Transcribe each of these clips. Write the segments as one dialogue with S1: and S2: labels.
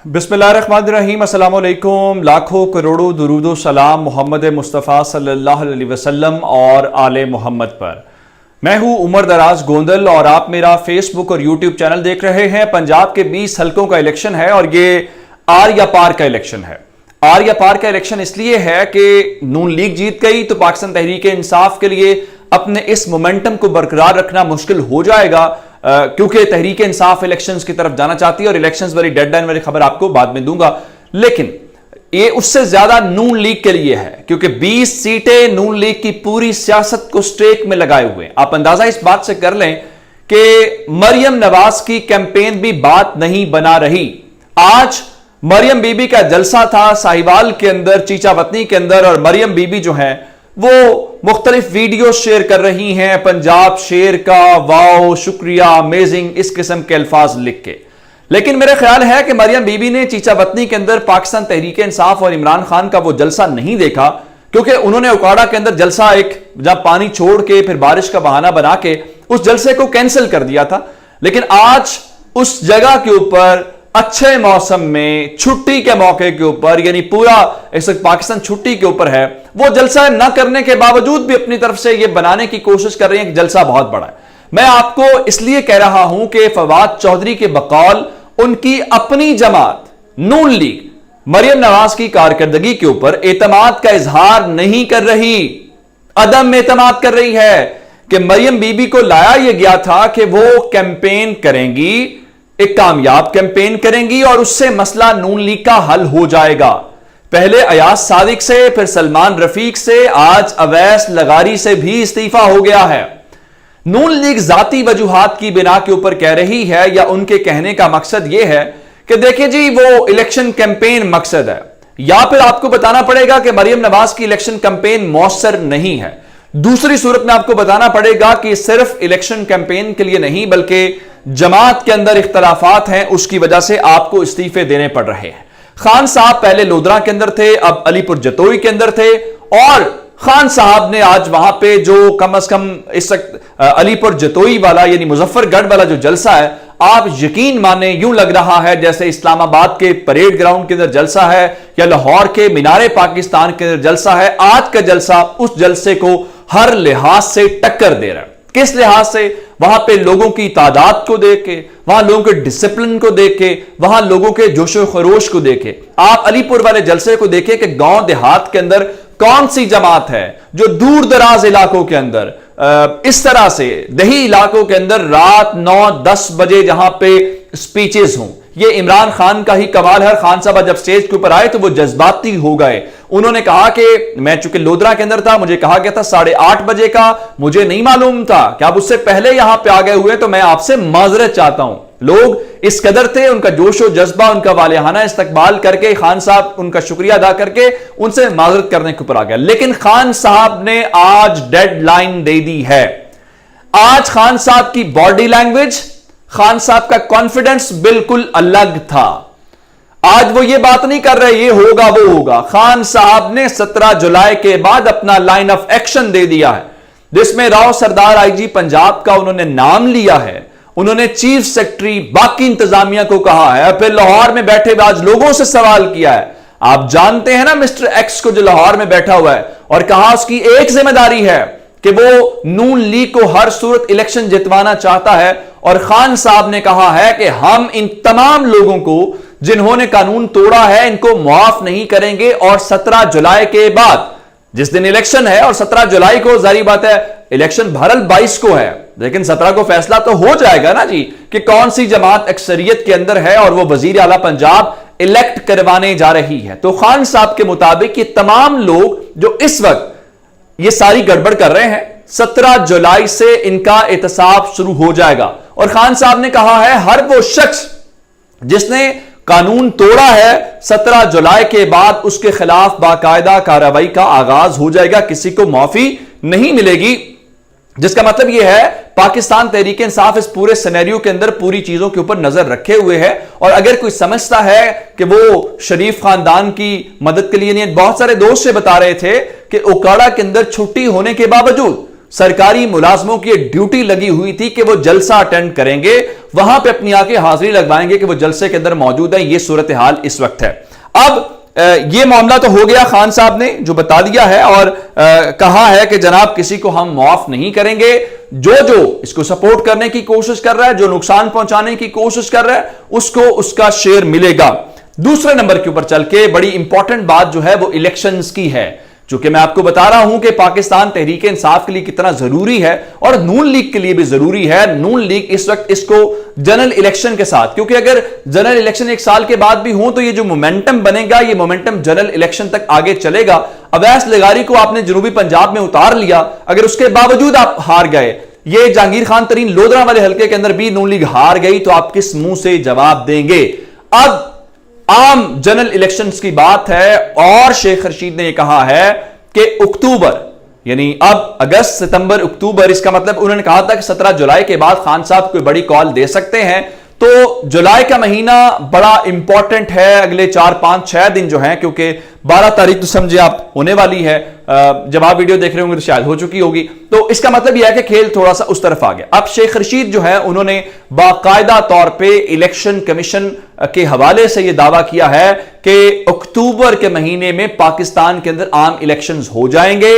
S1: बिस्मिल्लाहिर्रहमानिर्रहीम, अस्सलाम वालेकुम। लाखों करोड़ों दुरूदो सलाम मोहम्मद मुस्तफ़ा सल्लल्लाहु अलैहि वसल्लम और आले मोहम्मद पर। मैं हूं उमर दराज गोंदल और आप मेरा फेसबुक और यूट्यूब चैनल देख रहे हैं। पंजाब के 20 हलकों का इलेक्शन है और ये आर या पार का इलेक्शन है। आर या पार का इलेक्शन इसलिए है कि नून लीग जीत गई तो पाकिस्तान तहरीक इंसाफ के लिए अपने इस मोमेंटम को बरकरार रखना मुश्किल हो जाएगा, क्योंकि तहरीक इंसाफ इलेक्शंस की तरफ जाना चाहती है और इलेक्शंस वाली डेडलाइन वाली खबर आपको बाद में दूंगा। लेकिन ये उससे ज्यादा नून लीग के लिए है, क्योंकि 20 सीटें नून लीग की पूरी सियासत को स्टेक में लगाए हुए हैं। आप अंदाजा इस बात से कर लें कि मरियम नवाज की कैंपेन भी बात नहीं बना रही। आज मरियम बीबी का जलसा था साहिवाल के अंदर, चीचा वतनी के अंदर, और मरियम बीबी जो है वो मुख्तलिफ वीडियो शेयर कर रही हैं, पंजाब शेर का, वाओ, शुक्रिया, अमेजिंग, इस किस्म के अल्फाज लिख के। लेकिन मेरा ख्याल है कि मरियम बीबी ने चीचा वतनी के अंदर पाकिस्तान तहरीक इंसाफ और इमरान खान का वो जलसा नहीं देखा, क्योंकि उन्होंने उकाड़ा के अंदर जलसा एक जहां पानी छोड़ के फिर बारिश का बहाना बना के उस जलसे को कैंसिल कर दिया था। लेकिन आज उस जगह के ऊपर अच्छे मौसम में छुट्टी के मौके के ऊपर, यानी पूरा इस वक्त पाकिस्तान छुट्टी के ऊपर है, वो जलसा न करने के बावजूद भी अपनी तरफ से ये बनाने की कोशिश कर रही है कि जलसा बहुत बड़ा है। मैं आपको इसलिए कह रहा हूं कि फवाद चौधरी के बकौल उनकी अपनी जमात नून लीग मरियम नवाज की कारकर्दगी के ऊपर एतमाद का इजहार नहीं कर रही, अदम एतमाद कर रही है कि मरियम बीबी को लाया यह गया था कि वो कैंपेन करेंगी, एक कामयाब कैंपेन करेंगी और उससे मसला नून लीग का हल हो जाएगा। पहले अयाज सादिक से, फिर सलमान रफीक से, आज अवैस लगारी से भी इस्तीफा हो गया है। नून लीग जाती वजूहात की बिना के ऊपर कह रही है, या उनके कहने का मकसद यह है कि देखिए जी वो इलेक्शन कैंपेन मकसद है, या फिर आपको बताना पड़ेगा कि मरियम नवाज की इलेक्शन कैंपेन मौसर नहीं है। दूसरी सूरत में आपको बताना पड़ेगा कि सिर्फ इलेक्शन कैंपेन के लिए नहीं, बल्कि जमात के अंदर इख्तलाफात हैं, उसकी वजह से आपको इस्तीफे देने पड़ रहे हैं। खान साहब पहले लोधरा के अंदर थे, अब अलीपुर जतोई के अंदर थे, और खान साहब ने आज वहां पे जो कम से कम इस वक्त अलीपुर जतोई वाला यानी मुजफ्फरगढ़ वाला जो जलसा है, आप यकीन माने यूं लग रहा है जैसे इस्लामाबाद के परेड ग्राउंड के अंदर जलसा है या लाहौर के मीनारे पाकिस्तान के अंदर जलसा है। आज का जलसा उस जलसे को हर लिहाज से टक्कर दे रहा है। किस लिहाज से? वहां पे लोगों की तादाद को देख के, वहां लोगों के डिसिप्लिन को देख के, वहां लोगों के जोशो खरोश को देख के। आप अलीपुर वाले जलसे को देखें कि गांव देहात के अंदर कौन सी जमात है जो दूर दराज इलाकों के अंदर इस तरह से दही इलाकों के अंदर रात 9-10 बजे जहां पे स्पीचेस हों। ये इमरान खान का ही कमाल है। खान साहब जब स्टेज के ऊपर आए तो वो जज्बाती हो गए। उन्होंने कहा कि मैं चूंकि लोधरा के अंदर था, मुझे कहा गया था 8:30 बजे का, मुझे नहीं मालूम था कि आप उससे पहले यहां पे आ गए हुए, तो मैं आपसे माजरत चाहता हूं। लोग इस कदर थे, उनका जोशो जज्बा, उनका वालिहाना इस्तकबाल करके खान साहब उनका शुक्रिया अदा करके उनसे माजरत करने के ऊपर आ गया। लेकिन खान साहब ने आज डेडलाइन दे दी है। आज खान साहब की बॉडी लैंग्वेज, खान साहब का कॉन्फिडेंस बिल्कुल अलग था। आज वो ये बात नहीं कर रहे ये होगा वो होगा। खान साहब ने 17 जुलाई के बाद अपना लाइन ऑफ एक्शन दे दिया है, जिसमें राव सरदार आईजी पंजाब का उन्होंने नाम लिया है। उन्होंने चीफ सेक्रेटरी, बाकी इंतजामिया को कहा है, फिर लाहौर में बैठे हुए आज लोगों से सवाल किया है। आप जानते हैं ना मिस्टर एक्स को जो लाहौर में बैठा हुआ है, और कहा उसकी एक जिम्मेदारी है कि वो नून लीग को हर सूरत इलेक्शन जितवाना चाहता है। और खान साहब ने कहा है कि हम इन तमाम लोगों को जिन्होंने कानून तोड़ा है इनको माफ नहीं करेंगे। और 17 जुलाई के बाद जिस दिन इलेक्शन है, और 17 जुलाई को जारी बात है इलेक्शन भारत 22 को है, लेकिन 17 को फैसला तो हो जाएगा ना जी कि कौन सी जमात अक्सरियत के अंदर है और वो वजीर आला पंजाब इलेक्ट करवाने जा रही है। तो खान साहब के मुताबिक ये तमाम लोग जो इस वक्त ये सारी गड़बड़ कर रहे हैं, 17 जुलाई से इनका एहतसाब शुरू हो जाएगा। और खान साहब ने कहा है हर वो शख्स जिसने कानून तोड़ा है 17 जुलाई के बाद उसके खिलाफ बाकायदा कार्रवाई का आगाज हो जाएगा, किसी को माफी नहीं मिलेगी। जिसका मतलब यह है पाकिस्तान तहरीक इंसाफ इस पूरे सिनेरियो के अंदर पूरी चीजों के ऊपर नजर रखे हुए है। और अगर कोई समझता है कि वो शरीफ खानदान की मदद के लिए नहीं, बहुत सारे दोस्त से बता रहे थे कि ओकाड़ा के अंदर छुट्टी होने के बावजूद سرکاری ملازموں کی ڈیوٹی لگی ہوئی تھی کہ وہ جلسہ اٹینڈ کریں گے, وہاں پہ اپنی آنکھیں حاضری لگوائیں گے کہ وہ جلسے کے اندر موجود ہیں. یہ صورتحال اس وقت ہے. اب یہ معاملہ تو ہو گیا, خان صاحب نے جو بتا دیا ہے اور کہا ہے کہ جناب کسی کو ہم معاف نہیں کریں گے, جو اس کو سپورٹ کرنے کی کوشش کر رہا ہے, جو نقصان پہنچانے کی کوشش کر رہا ہے, اس کو اس کا شیئر ملے گا. دوسرے نمبر کے اوپر چل کے بڑی امپورٹنٹ بات جو ہے وہ الیکشنز کی ہے, چونکہ میں آپ کو بتا رہا ہوں کہ پاکستان تحریک انصاف کے لیے کتنا ضروری ہے اور نون لیگ کے لیے بھی ضروری ہے. نون لیگ اس وقت اس کو جنرل الیکشن کے ساتھ, کیونکہ اگر جنرل الیکشن ایک سال کے بعد بھی ہوں تو یہ جو مومنٹم بنے گا, یہ مومنٹم جنرل الیکشن تک آگے چلے گا. اویس لغاری کو آپ نے جنوبی پنجاب میں اتار لیا, اگر اس کے باوجود آپ ہار گئے, یہ جہانگیر خان ترین لودھرا والے حلقے کے اندر بھی نون لیگ ہار گئی, تو آپ کس منہ سے جواب دیں گے؟ اب عام جنرل الیکشنز کی بات ہے اور شیخ رشید نے یہ کہا ہے کہ اکتوبر, یعنی اب اگست, ستمبر, اکتوبر, اس کا مطلب انہوں نے کہا تھا کہ 17 جولائی کے بعد خان صاحب کوئی بڑی کال دے سکتے ہیں. تو جولائی کا مہینہ بڑا امپورٹنٹ ہے, اگلے 4, 5, 6 دن جو ہیں, کیونکہ 12 تاریخ تو سمجھے آپ ہونے والی ہے, جب آپ ویڈیو دیکھ رہے ہوں گے تو شاید ہو چکی ہوگی. تو اس کا مطلب یہ ہے کہ کھیل تھوڑا سا اس طرف آ گیا. اب شیخ رشید جو ہے انہوں نے باقاعدہ طور پہ الیکشن کمیشن کے حوالے سے یہ دعویٰ کیا ہے کہ اکتوبر کے مہینے میں پاکستان کے اندر عام الیکشنز ہو جائیں گے.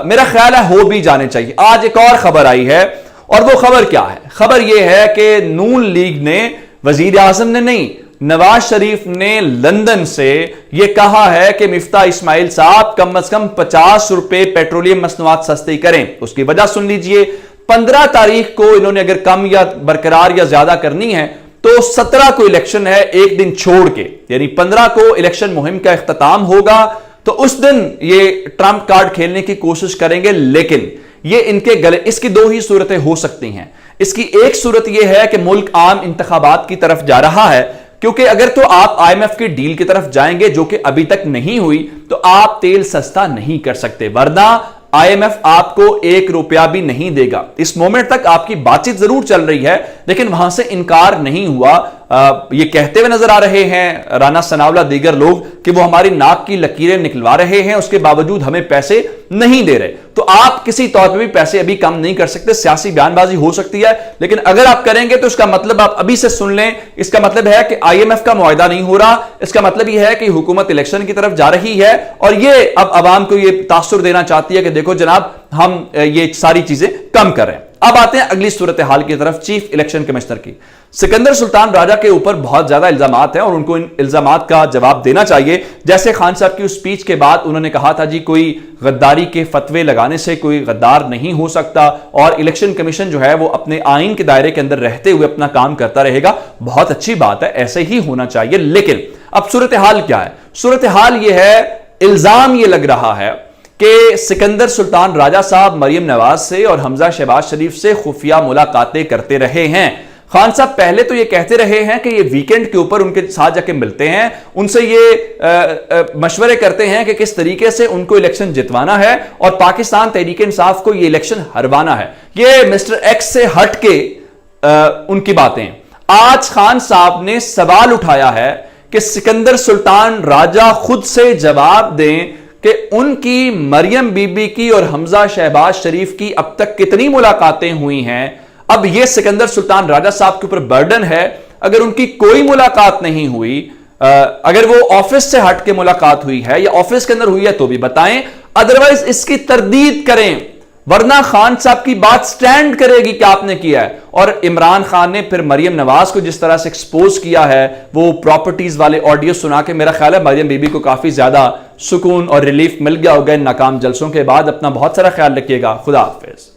S1: میرا خیال ہے ہو بھی جانے چاہیے. آج ایک اور خبر آئی ہے, اور وہ خبر کیا ہے؟ خبر یہ ہے کہ نون لیگ نے, وزیر اعظم نے نہیں, نواز شریف نے لندن سے یہ کہا ہے کہ مفتاح اسماعیل صاحب کم از کم 50 روپے پیٹرولیم مصنوعات سستی کریں. اس کی وجہ سن لیجئے, 15 تاریخ کو انہوں نے اگر کم یا برقرار یا زیادہ کرنی ہے تو 17 کو الیکشن ہے, ایک دن چھوڑ کے, یعنی 15 کو الیکشن مہم کا اختتام ہوگا. تو اس دن یہ ٹرمپ کارڈ کھیلنے کی کوشش کریں گے, لیکن یہ ان کے گلے, اس کی 2 ہی صورتیں ہو سکتی ہیں. اس کی ایک صورت یہ ہے کہ ملک عام انتخابات کی طرف جا رہا ہے, کیونکہ اگر تو آپ آئی ایم ایف کی ڈیل کی طرف جائیں گے جو کہ ابھی تک نہیں ہوئی, تو آپ تیل سستا نہیں کر سکتے, ورنہ آئی ایم ایف آپ کو 1 روپیہ بھی نہیں دے گا. اس مومنٹ تک آپ کی بات چیت ضرور چل رہی ہے, لیکن وہاں سے انکار نہیں ہوا. یہ کہتے ہوئے نظر آ رہے ہیں رانا ثناءاللہ دیگر لوگ کہ وہ ہماری ناک کی لکیریں نکلوا رہے ہیں, اس کے باوجود ہمیں پیسے نہیں دے رہے. تو آپ کسی طور پہ بھی پیسے ابھی کم نہیں کر سکتے. سیاسی بیان بازی ہو سکتی ہے, لیکن اگر آپ کریں گے تو اس کا مطلب آپ ابھی سے سن لیں, اس کا مطلب ہے کہ آئی ایم ایف کا معاہدہ نہیں ہو رہا. اس کا مطلب یہ ہے کہ حکومت الیکشن کی طرف جا رہی ہے, اور یہ اب عوام کو یہ تاثر دینا چاہتی ہے کہ دیکھو جناب ہم یہ ساری چیزیں کم کر رہے ہیں. اب آتے ہیں اگلی صورتحال کی طرف, چیف الیکشن کمشنر کی. سکندر سلطان راجہ کے اوپر بہت زیادہ الزامات ہیں اور ان کو ان الزامات کا جواب دینا چاہیے. جیسے خان صاحب کی اس سپیچ کے بعد انہوں نے کہا تھا جی کوئی غداری کے فتوے لگانے سے کوئی غدار نہیں ہو سکتا, اور الیکشن کمیشن جو ہے وہ اپنے آئین کے دائرے کے اندر رہتے ہوئے اپنا کام کرتا رہے گا. بہت اچھی بات ہے, ایسے ہی ہونا چاہیے. لیکن اب صورتحال کیا ہے؟ صورتحال یہ ہے, الزام یہ لگ رہا ہے کہ سکندر سلطان راجہ صاحب مریم نواز سے اور حمزہ شہباز شریف سے خفیہ ملاقاتیں کرتے رہے ہیں. خان صاحب پہلے تو یہ کہتے رہے ہیں کہ یہ ویکنڈ کے اوپر ان کے ساتھ جا کے ملتے ہیں, ان سے یہ مشورے کرتے ہیں کہ کس طریقے سے ان کو الیکشن جتوانا ہے اور پاکستان تحریک انصاف کو یہ الیکشن ہروانا ہے. یہ مسٹر ایکس سے ہٹ کے ان کی باتیں. آج خان صاحب نے سوال اٹھایا ہے کہ سکندر سلطان راجہ خود سے جواب دیں کہ ان کی مریم بی بی کی اور حمزہ شہباز شریف کی اب تک کتنی ملاقاتیں ہوئی ہیں. اب یہ سکندر سلطان راجہ صاحب کے اوپر برڈن ہے, اگر ان کی کوئی ملاقات نہیں ہوئی, اگر وہ آفس سے ہٹ کے ملاقات ہوئی ہے یا آفس کے اندر ہوئی ہے تو بھی بتائیں, ادروائز اس کی تردید کریں, ورنہ خان صاحب کی بات سٹینڈ کرے گی کہ آپ نے کیا ہے. اور عمران خان نے پھر مریم نواز کو جس طرح سے ایکسپوز کیا ہے, وہ پراپرٹیز والے آڈیو سنا کے, میرا خیال ہے مریم بی بی کو کافی زیادہ سکون اور ریلیف مل گیا ہوگا ان ناکام جلسوں کے بعد. اپنا بہت سارا خیال رکھیے گا. خدا حافظ.